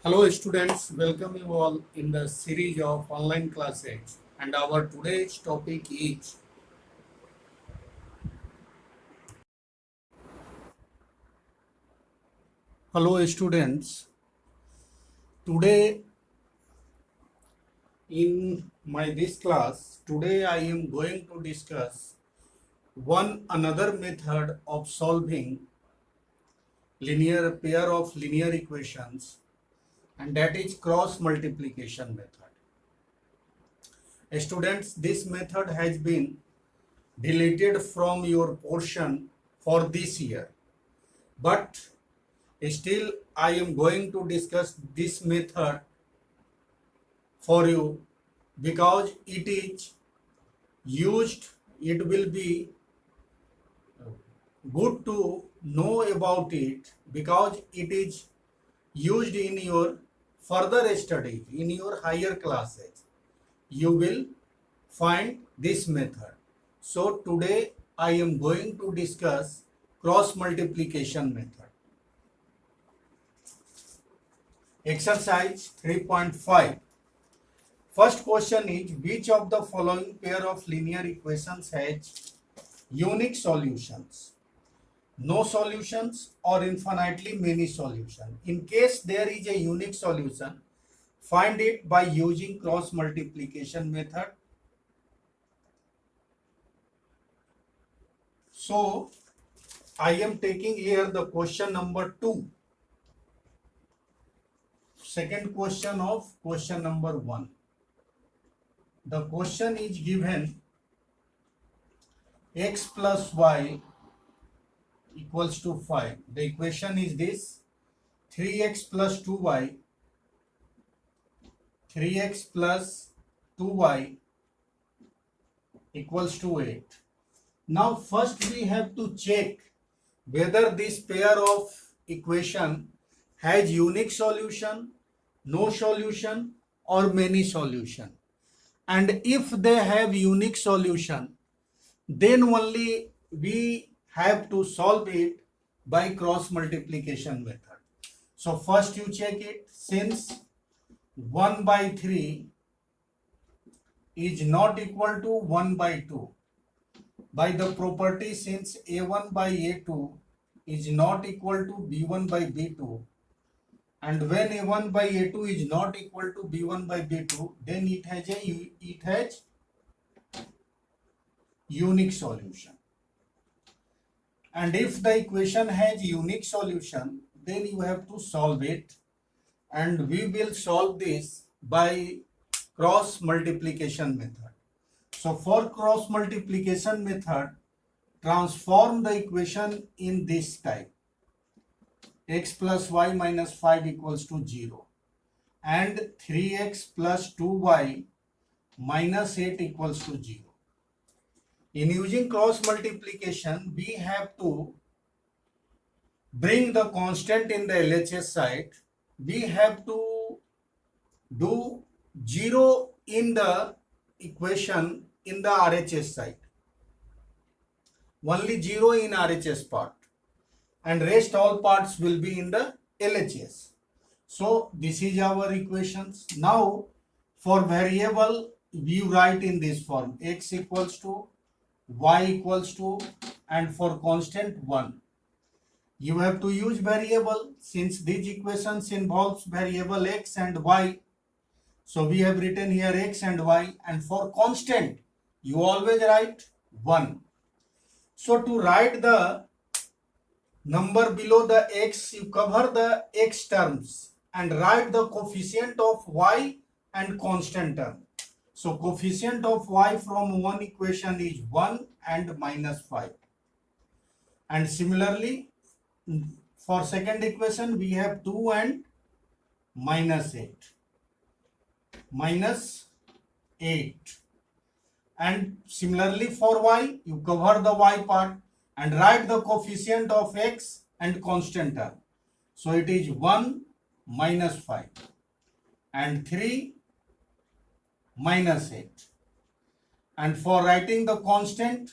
Hello students, welcome you all in the series of online classes, and our today's topic is hello students. Today in my this class, today I am going to discuss one another method of solving linear pair of linear equations, and that is cross multiplication method. Students, this method has been deleted from your portion for this year, but still I am going to discuss this method for you because it is used. It will be good to know about it because it is used in your further studies, in your higher classes. You will find this method. So today I am going to discuss cross multiplication method. Exercise 3.5. First question is, which of the following pair of linear equations has unique solutions? No solutions or infinitely many solutions. In case there is a unique solution, find it by using cross multiplication method. So I am taking here the question number 2. Second question of question number 1. The question is given x plus y equals to 5. The equation is this: 3x plus 2y, 3x plus 2y equals to 8. Now first we have to check whether this pair of equation has unique solution, no solution, or many solution. And if they have unique solution, then only we have to solve it by cross multiplication method. So first you check it. Since 1 by 3 is not equal to 1 by 2, by the property, since a1 by a2 is not equal to b1 by b2, and when a1 by a2 is not equal to b1 by b2, then it has unique solution. And if the equation has unique solution, then you have to solve it, and we will solve this by cross multiplication method. So for cross multiplication method, transform the equation in this type: x plus y minus 5 equals to 0, and 3x plus 2y minus 8 equals to 0. In using cross multiplication, we have to bring the constant in the LHS side. We have to do 0 in the equation in the RHS side. Only 0 in RHS part, and rest all parts will be in the LHS. So this is our equations. Now for variable, we write in this form: x equals to, y equals to, and for constant 1. You have to use variable since these equations involves variable x and y. So we have written here x and y, and for constant you always write 1. So to write the number below the x, you cover the x terms and write the coefficient of y and constant term. So coefficient of y from one equation is 1 and minus 5. And similarly, for second equation, we have 2 and minus 8. Minus 8. And similarly for y, you cover the y part and write the coefficient of x and constant term. So it is 1 minus 5 and 3 minus 8. And for writing the constant,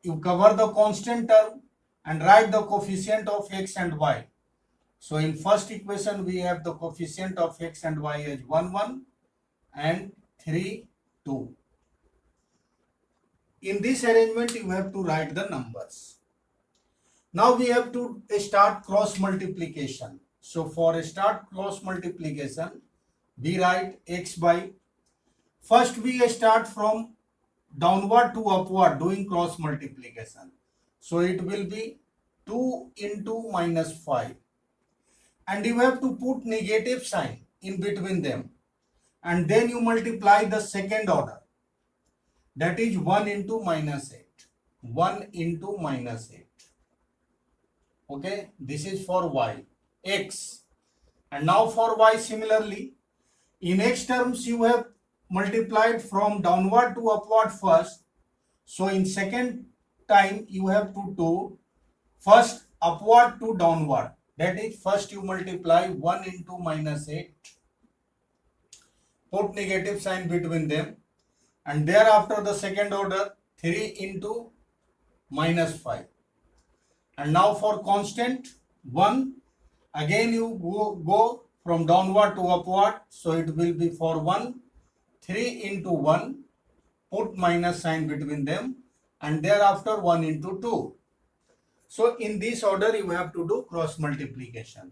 you cover the constant term and write the coefficient of x and y. So in first equation we have the coefficient of x and y as 1 1 and 3 2. In this arrangement you have to write the numbers. Now we have to start cross multiplication. So for start cross multiplication we write x by, first we start from downward to upward doing cross multiplication. So it will be 2 into minus 5. And you have to put negative sign in between them. And then you multiply the second order. That is 1 into minus 8. 1 into minus 8. Okay, this is for y, x. And now for y similarly, in x terms you have multiplied from downward to upward first. So in second time you have to do first upward to downward. That is, first you multiply 1 into minus 8. Put negative sign between them. And thereafter the second order 3 into minus 5. And now for constant 1, again you go from downward to upward. So it will be for 1, 3 into 1, put minus sign between them, and thereafter 1 into 2. So in this order you have to do cross multiplication.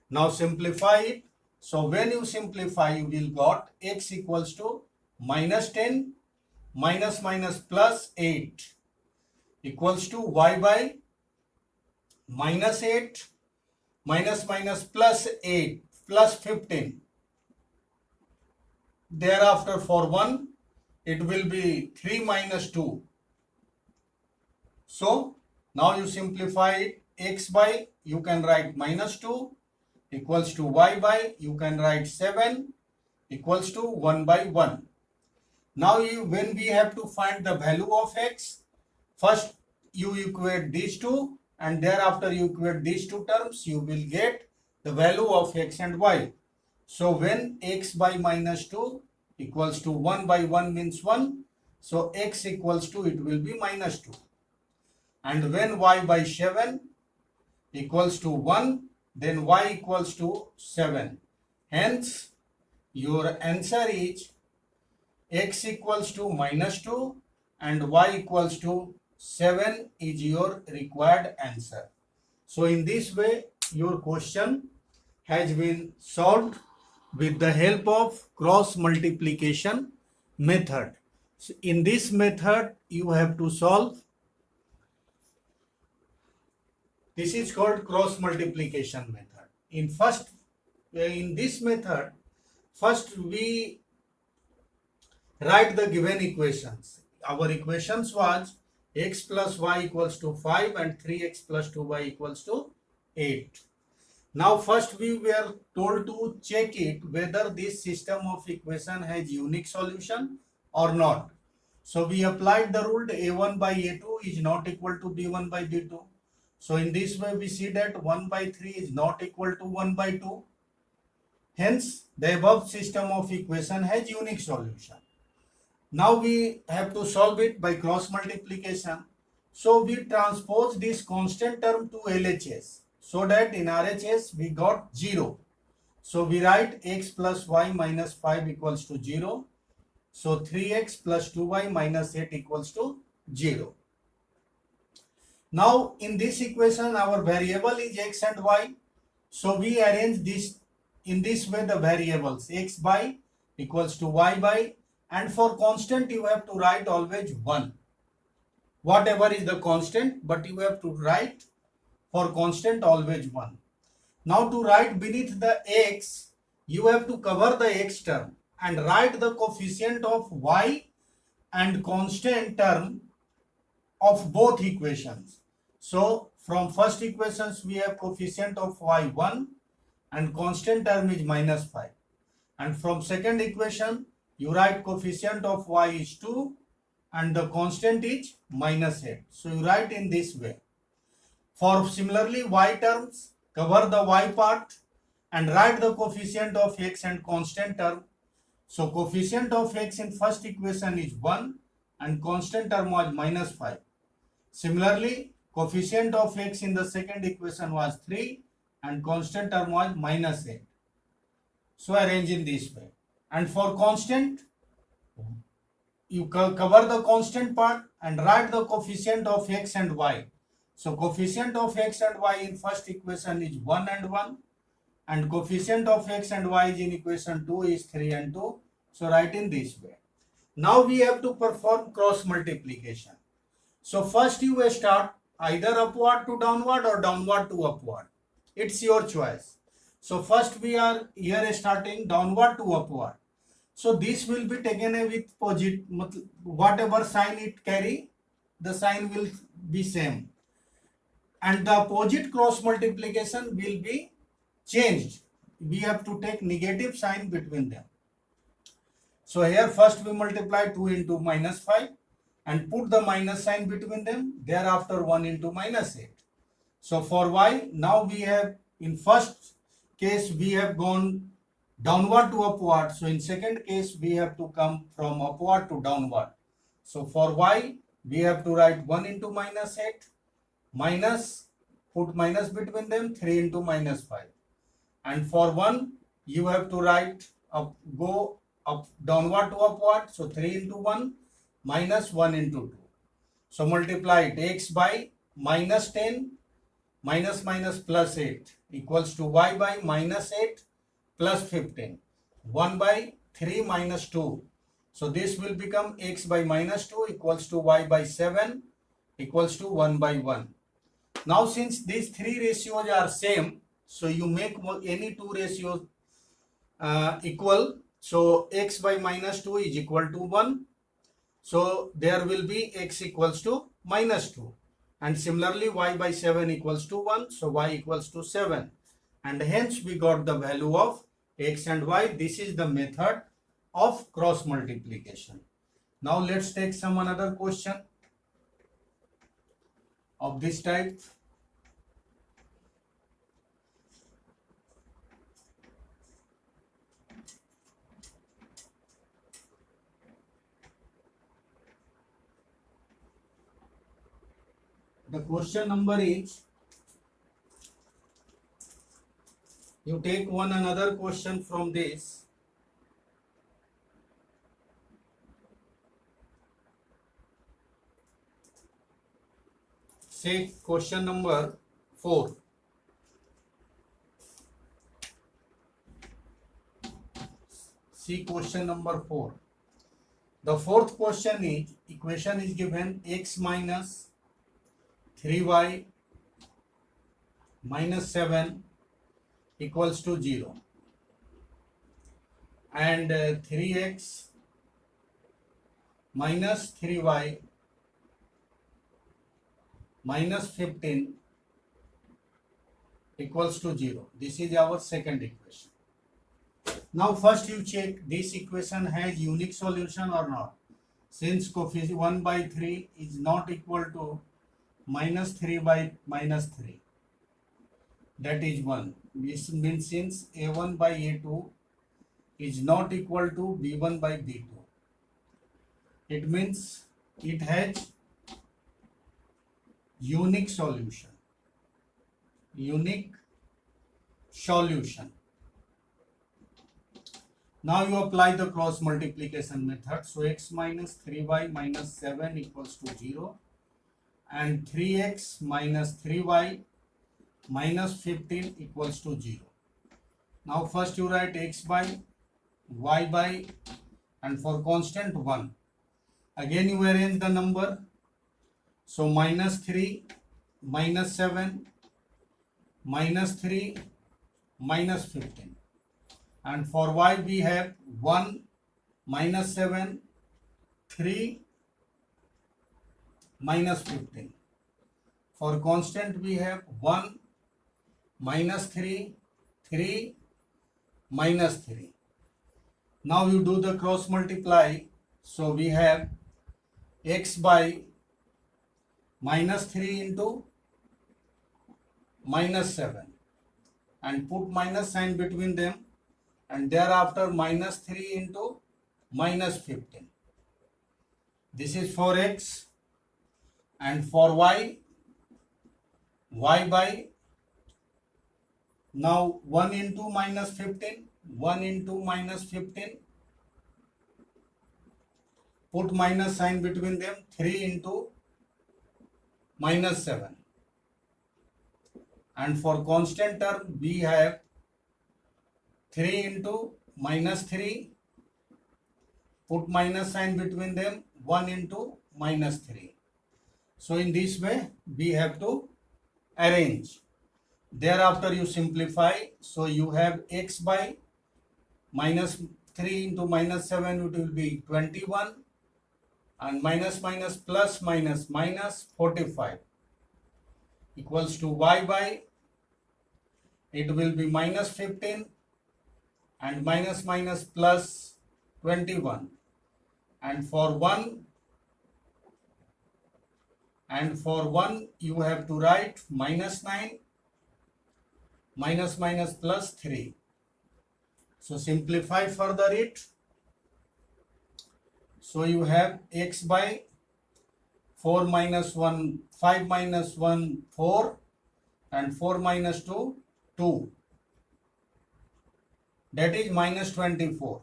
Now simplify it. So when you simplify you will got x equals to minus 10 minus minus plus 8 equals to y by minus 8 minus minus plus 8 plus 15. Thereafter for 1 it will be 3 minus 2. So now you simplify it, x by you can write minus 2 equals to y by you can write 7 equals to 1 by 1. Now when we have to find the value of x, first you equate these two and thereafter you equate these two terms, you will get the value of x and y. So when x by minus 2 equals to 1 by 1 means 1, so x equals to, it will be minus 2. And when y by 7 equals to 1, then y equals to 7. Hence, your answer is x equals to minus 2 and y equals to 7 is your required answer. So in this way, your question has been solved with the help of cross multiplication method. So in this method, you have to solve. This is called cross multiplication method. In this method, first we write the given equations. Our equations was x plus y equals to 5 and 3x plus 2y equals to 8. Now first we were told to check it whether this system of equation has unique solution or not. So we applied the rule a1 by a2 is not equal to b1 by b2. So in this way we see that 1 by 3 is not equal to 1 by 2. Hence the above system of equation has unique solution. Now we have to solve it by cross multiplication. So we transpose this constant term to LHS so that in RHS we got 0. So we write x plus y minus 5 equals to 0. So 3x plus 2y minus 8 equals to 0. Now in this equation our variable is x and y. So we arrange this in this way, the variables x by equals to y by, and for constant you have to write always 1. Whatever is the constant, but you have to write for constant always 1. Now to write beneath the x, you have to cover the x term and write the coefficient of y and constant term of both equations. So from first equations we have coefficient of y 1 and constant term is minus 5. And from second equation you write coefficient of y is 2 and the constant is minus 8. So you write in this way. For similarly y terms, cover the y part and write the coefficient of x and constant term. So coefficient of x in first equation is 1 and constant term was minus 5. Similarly, coefficient of x in the second equation was 3 and constant term was minus 8. So arrange in this way. And for constant, you cover the constant part and write the coefficient of x and y. So coefficient of x and y in first equation is 1 and 1, and coefficient of x and y is in equation 2 is 3 and 2. So write in this way. Now we have to perform cross multiplication. So first you will start either upward to downward or downward to upward. It's your choice. So first we are here starting downward to upward. So this will be taken with positive, whatever sign it carry, the sign will be same. And the opposite cross multiplication will be changed. We have to take negative sign between them. So here first we multiply 2 into minus 5 and put the minus sign between them. Thereafter 1 into minus 8. So for y, now we have, in first case we have gone downward to upward. So in second case we have to come from upward to downward. So for y we have to write 1 into minus 8 minus, put minus between them, 3 into minus 5. And for 1 you have to write up, go up downward to upward. So 3 into 1 minus 1 into 2. So multiply it, x by minus 10 minus minus plus 8 equals to y by minus 8 plus 15. 1 by 3 minus 2. So this will become x by minus 2 equals to y by 7 equals to 1 by 1. Now since these three ratios are same, so you make any two ratios equal. So x by minus 2 is equal to 1. So there will be x equals to minus 2. And similarly y by 7 equals to 1. So y equals to 7. And hence we got the value of x and y. This is the method of cross multiplication. Now let's take some another question of this type. The question number is, you take one another question from this. Say question number 4. See question number 4. The fourth question is, equation is given x minus 3y minus 7 equals to 0 and 3x minus 3y minus 15 equals to 0. This is our second equation. Now first you check this equation has unique solution or not. Since coefficient 1 by 3 is not equal to minus 3 by minus 3, that is 1. This means since a1 by a2 is not equal to b1 by b2, it means it has unique solution. Unique solution. Now you apply the cross multiplication method. So x minus 3y minus 7 equals to 0 and 3x minus 3y minus 15 equals to 0. Now first you write x by, y by, and for constant 1. Again you arrange the number. So minus 3, minus 7, minus 3, minus 15. And for y we have 1, minus 7, 3, minus 15. For constant we have 1, minus 3, 3, minus 3. Now you do the cross multiply. So we have x by minus 3 into minus 7 and put minus sign between them, and thereafter minus 3 into minus 15. This is for x, and for y, y by Now 1 into minus 15, 1 into minus 15, put minus sign between them, 3 into minus 7. And for constant term, we have 3 into minus 3, put minus sign between them, 1 into minus 3. So in this way, we have to arrange. Thereafter you simplify. So you have x by minus 3 into minus 7, it will be 21, and minus minus plus minus minus 45 equals to y by, it will be minus 15 and minus minus plus 21, and for 1 you have to write minus 9 minus minus plus 3. So simplify further it. So you have x by 4 minus 1, 5 minus 1, 4, and 4 minus 2, 2. That is minus 24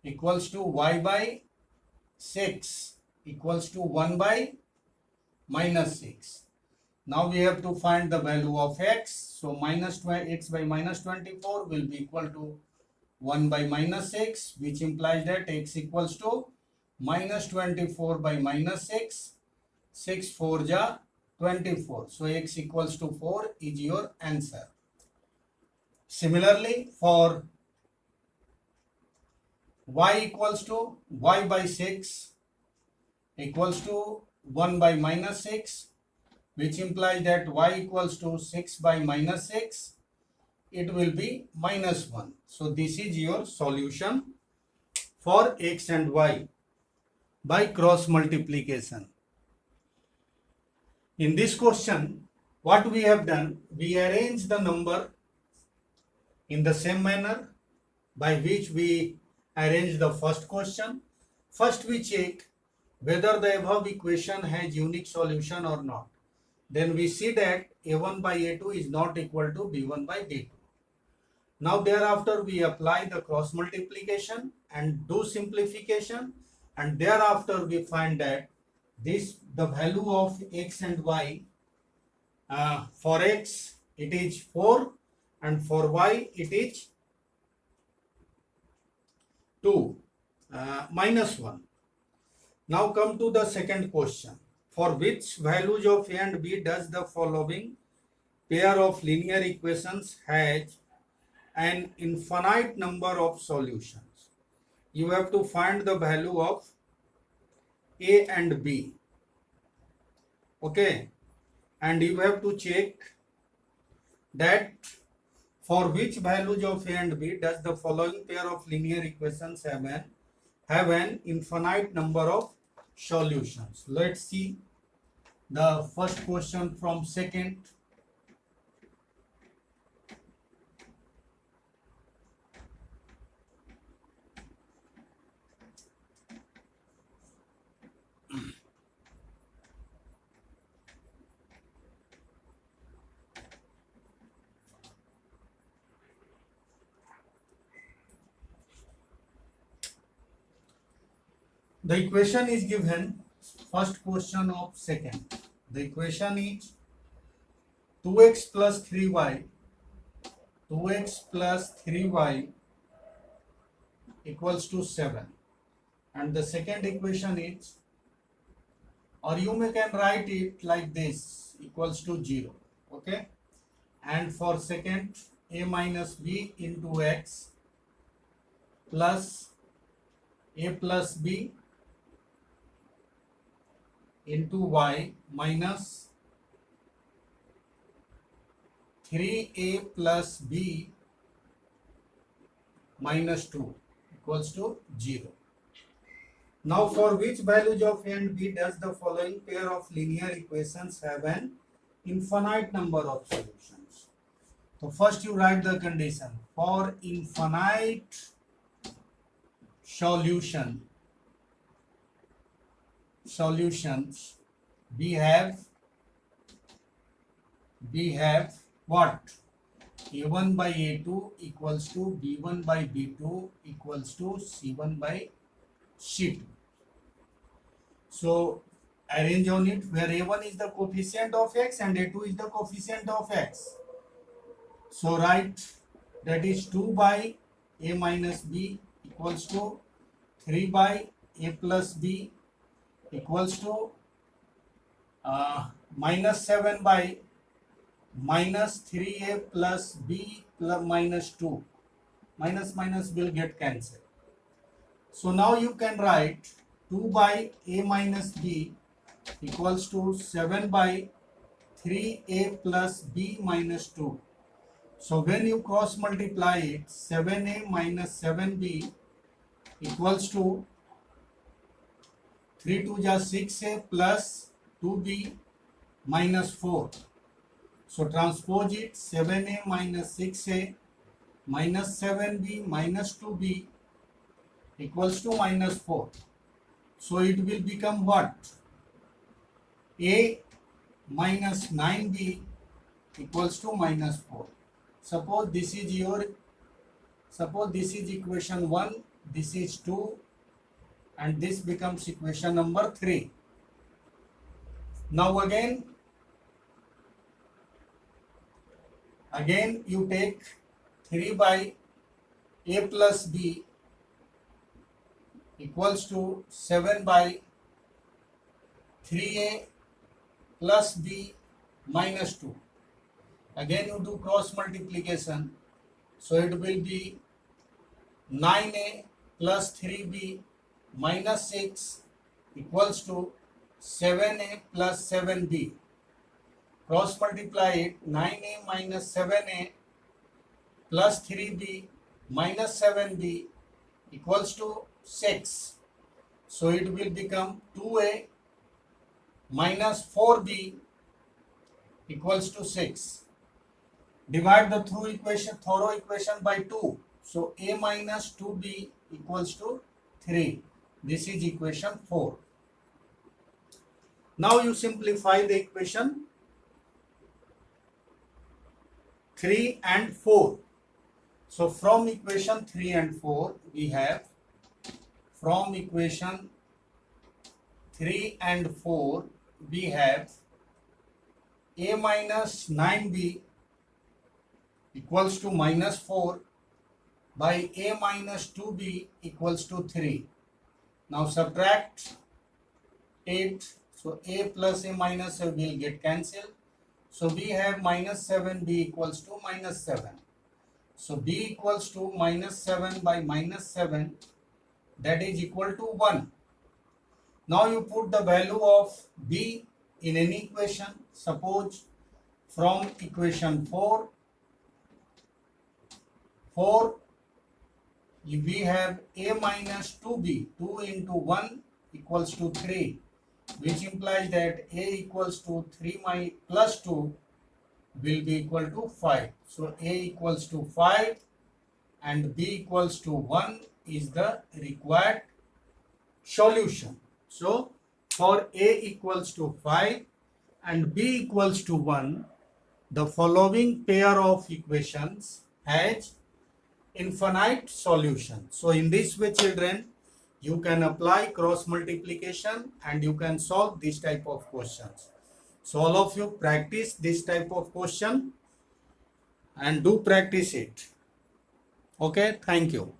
equals to y by 6 equals to 1 by minus 6. Now we have to find the value of x. So minus x by minus 24 will be equal to 1 by minus 6, which implies that x equals to minus 24 by minus 6. 6 4 ja 24. So x equals to 4 is your answer. Similarly, for y equals to y by 6 equals to 1 by minus 6, which implies that y equals to 6 by minus 6, it will be minus 1. So this is your solution for x and y by cross multiplication. In this question, what we have done, we arrange the number in the same manner by which we arrange the first question. First we check whether the above equation has unique solution or not. Then we see that a1 by a2 is not equal to b1 by b2. Now thereafter we apply the cross multiplication and do simplification, and thereafter we find that the value of x and y, for x it is 4 and for y it is 2, minus 1. Now come to the second question. For which values of a and b does the following pair of linear equations has an infinite number of solutions? You have to find the value of a and b. Okay, and you have to check that for which values of a and b does the following pair of linear equations have an infinite number of solutions. Let's see the first question from second. The equation is given, first question of second. The equation is 2x plus 3y, 2x plus 3y equals to 7. And the second equation is, or you can write it like this, equals to 0. Okay. And for second, a minus b into x plus a plus b into y minus 3a plus b minus 2 equals to 0. Now for which values of a and b does the following pair of linear equations have an infinite number of solutions? So first you write the condition. For infinite solutions, we have what? a1 by a2 equals to b1 by b2 equals to c1 by c2. So arrange on it, where a1 is the coefficient of x and a2 is the coefficient of x. So write that is 2 by a minus b equals to 3 by a plus b equals to minus 7 by minus 3a plus b plus minus 2. Minus minus will get cancelled. So now you can write 2 by a minus b equals to 7 by 3a plus b minus 2. So when you cross multiply it, 7a minus 7b equals to 3 2 ja 6a plus 2b minus 4. So transpose it, 7a minus 6a minus 7b minus 2b equals to minus 4. So it will become what? A minus 9b equals to minus 4. Suppose this is equation 1, this is 2, and this becomes equation number 3. Now again you take 3 by a plus b equals to 7 by 3a plus b minus 2. Again you do cross multiplication, so it will be 9a plus 3b minus 6 equals to 7a plus 7b. Cross multiply it, 9a minus 7a plus 3b minus 7b equals to 6. So it will become 2a minus 4b equals to 6. Divide the thorough equation by 2. So a minus 2b equals to 3. This is equation 4. Now you simplify the equation 3 and 4. So from equation 3 and 4 we have, from equation 3 and 4 we have a minus 9b equals to minus 4 by a minus 2b equals to 3. Now subtract 8. So a plus a minus a will get cancelled. So we have minus 7b equals to minus 7. So b equals to minus 7 by minus 7, that is equal to 1. Now you put the value of b in any equation. Suppose from equation 4 we have a minus 2b, 2 into 1 equals to 3, which implies that a equals to 3 plus 2 will be equal to 5. So a equals to 5 and b equals to 1 is the required solution. So for a equals to 5 and b equals to 1, the following pair of equations has infinite solution. So in this way, children, you can apply cross multiplication and you can solve this type of questions. So all of you practice this type of question and do practice it. Okay, thank you.